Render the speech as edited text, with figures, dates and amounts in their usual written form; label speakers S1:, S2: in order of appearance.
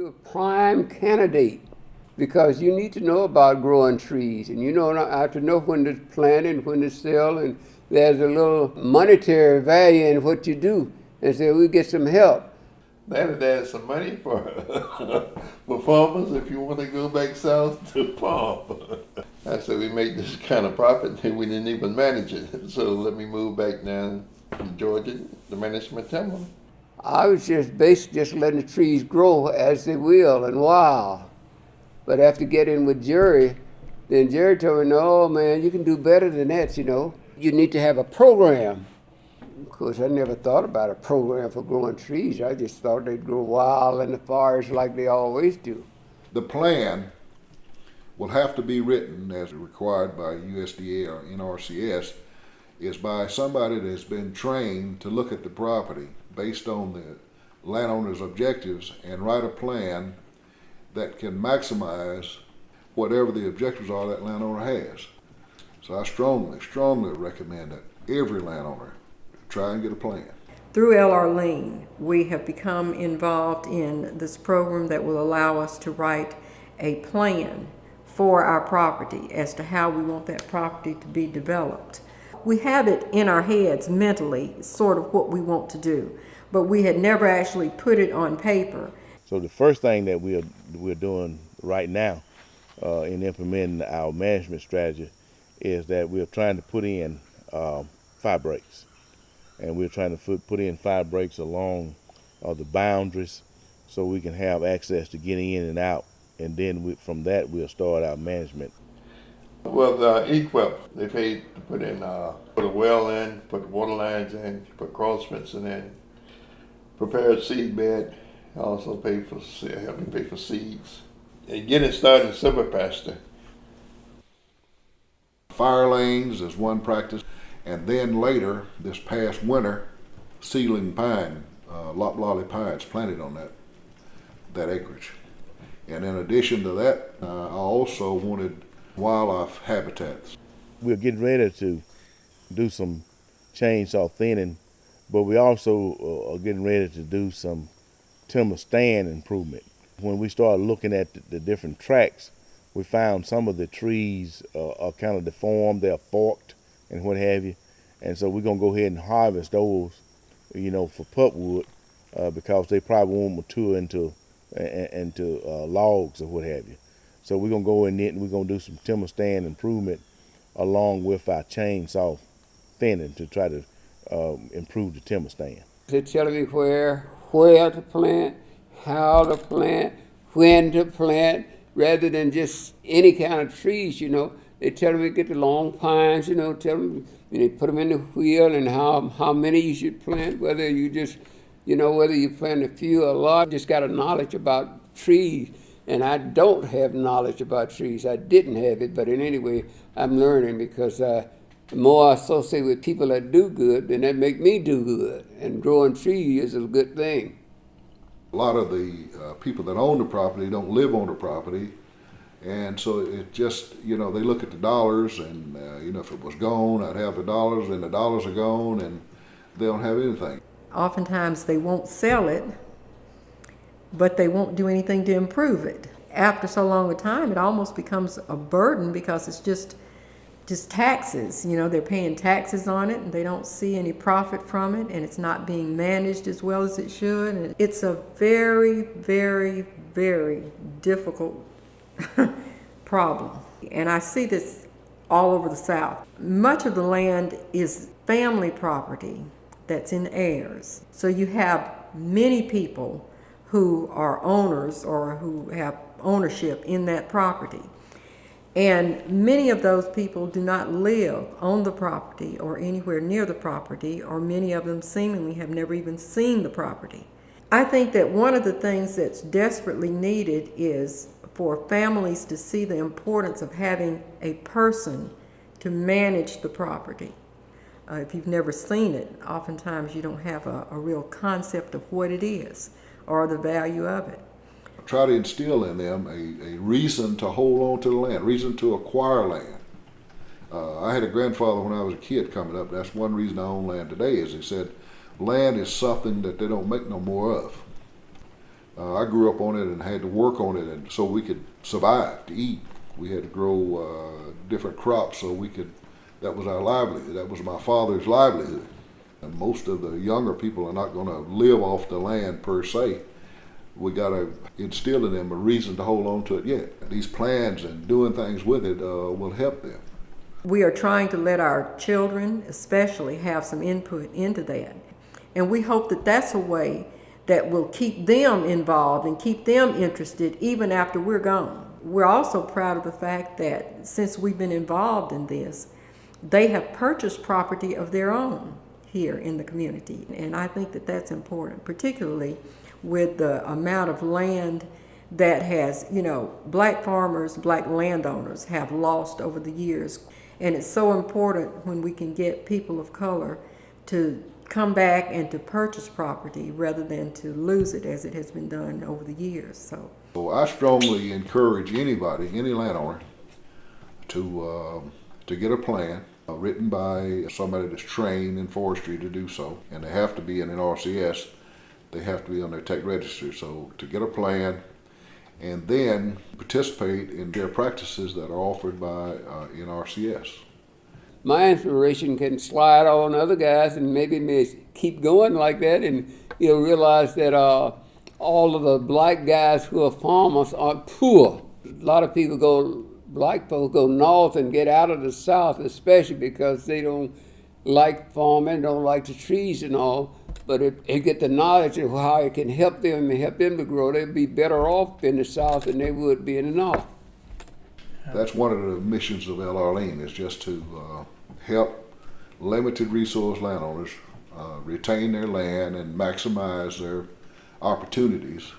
S1: You're a prime candidate because you need to know about growing trees, and you know I have to know when to plant and when to sell, and there's a little monetary value in what you do, and so we get some help.
S2: Then there's some money for for farmers if you want to go back south to farm. I said we make this kind of profit that we didn't even manage it. So let me move back down to Georgia to manage my timber.
S1: I was just basically just letting the trees grow as they will and wild. But after getting with Jerry, then Jerry told me, no, man, you can do better than that, you know. You need to have a program. Of course, I never thought about a program for growing trees. I just thought they'd grow wild in the forest like they always do.
S3: The plan will have to be written as required by USDA or NRCS is by somebody that's been trained to look at the property based on the landowner's objectives and write a plan that can maximize whatever the objectives are that landowner has. So I strongly recommend that every landowner try and get a plan.
S4: Through L.R. Lean, we have become involved in this program that will allow us to write a plan for our property as to how we want that property to be developed. We have it in our heads mentally, sort of what we want to do, but we had never actually put it on paper.
S5: So the first thing that we're doing right now in implementing our management strategy is that we're trying to put in fire breaks. And we're trying to put in fire breaks along the boundaries so we can have access to getting in and out. And then from that, we'll start our management.
S2: Well, the EQIP, they paid to put a well in, put water lines in, put cross fencing in, prepare a seed bed, also help me pay for seeds. And get it started in silver pasture.
S3: Fire lanes is one practice. And then later, this past winter, seedling pine, loblolly pines planted on that acreage. And in addition to that, I also wanted wildlife habitats.
S5: We're getting ready to do some chainsaw thinning, but we also are getting ready to do some timber stand improvement. When we started looking at the different tracks, we found some of the trees are kind of deformed, they're forked and what have you. And so we're gonna go ahead and harvest those, you know, for pulpwood because they probably won't mature into logs or what have you. So we're gonna go in it and we're gonna do some timber stand improvement along with our chainsaw thinning to try to improve the timber stand.
S1: They're telling me where to plant, how to plant, when to plant, rather than just any kind of trees, you know. They tell me get the long pines, you know, tell them, they put them in the wheel and how many you should plant, whether you just, you know, whether you plant a few or a lot. Just got a knowledge about trees, and I don't have knowledge about trees. I didn't have it, but in any way, I'm learning because the more I associate with people that do good, then that make me do good, and growing trees is a good thing.
S3: A lot of the people that own the property don't live on the property. And so it just, you know, they look at the dollars and, you know, if it was gone, I'd have the dollars, and the dollars are gone and they don't have anything.
S4: Oftentimes they won't sell it, but they won't do anything to improve it. After so long a time, it almost becomes a burden because it's just taxes. You know, they're paying taxes on it and they don't see any profit from it, and it's not being managed as well as it should. And it's a very, very, very difficult problem. And I see this all over the South. Much of the land is family property that's in heirs. So you have many people who are owners or who have ownership in that property. And many of those people do not live on the property or anywhere near the property, or many of them seemingly have never even seen the property. I think that one of the things that's desperately needed is for families to see the importance of having a person to manage the property. If you've never seen it, oftentimes you don't have a real concept of what it is or the value of it.
S3: Try to instill in them a reason to hold on to the land, reason to acquire land. I had a grandfather when I was a kid coming up. That's one reason I own land today, is he said land is something that they don't make no more of. I grew up on it and had to work on it, and so we could survive, to eat. We had to grow different crops so we could. That was our livelihood. That was my father's livelihood. And most of the younger people are not going to live off the land per se. We got to instill in them a reason to hold on to it yet. These plans and doing things with it will help them.
S4: We are trying to let our children especially have some input into that. And we hope that that's a way that will keep them involved and keep them interested even after we're gone. We're also proud of the fact that since we've been involved in this, they have purchased property of their own here in the community. And I think that that's important, particularly with the amount of land that has, black farmers, black landowners have lost over the years. And it's so important when we can get people of color to come back and to purchase property rather than to lose it as it has been done over the years.
S3: So I strongly encourage anybody, any landowner, to get a plan written by somebody that's trained in forestry to do so, and they have to be in an RCS. They have to be on their tech register. So to get a plan and then participate in their practices that are offered by NRCS.
S1: My inspiration can slide on other guys and maybe may keep going like that, and you'll realize that all of the black guys who are farmers are poor. A lot of people black folks go north and get out of the south, especially because they don't like farming, don't like the trees and all. But if they get the knowledge of how it can help them and help them to grow, they'd be better off in the south than they would be in the north.
S3: That's one of the missions of LRLean, is just to help limited resource landowners retain their land and maximize their opportunities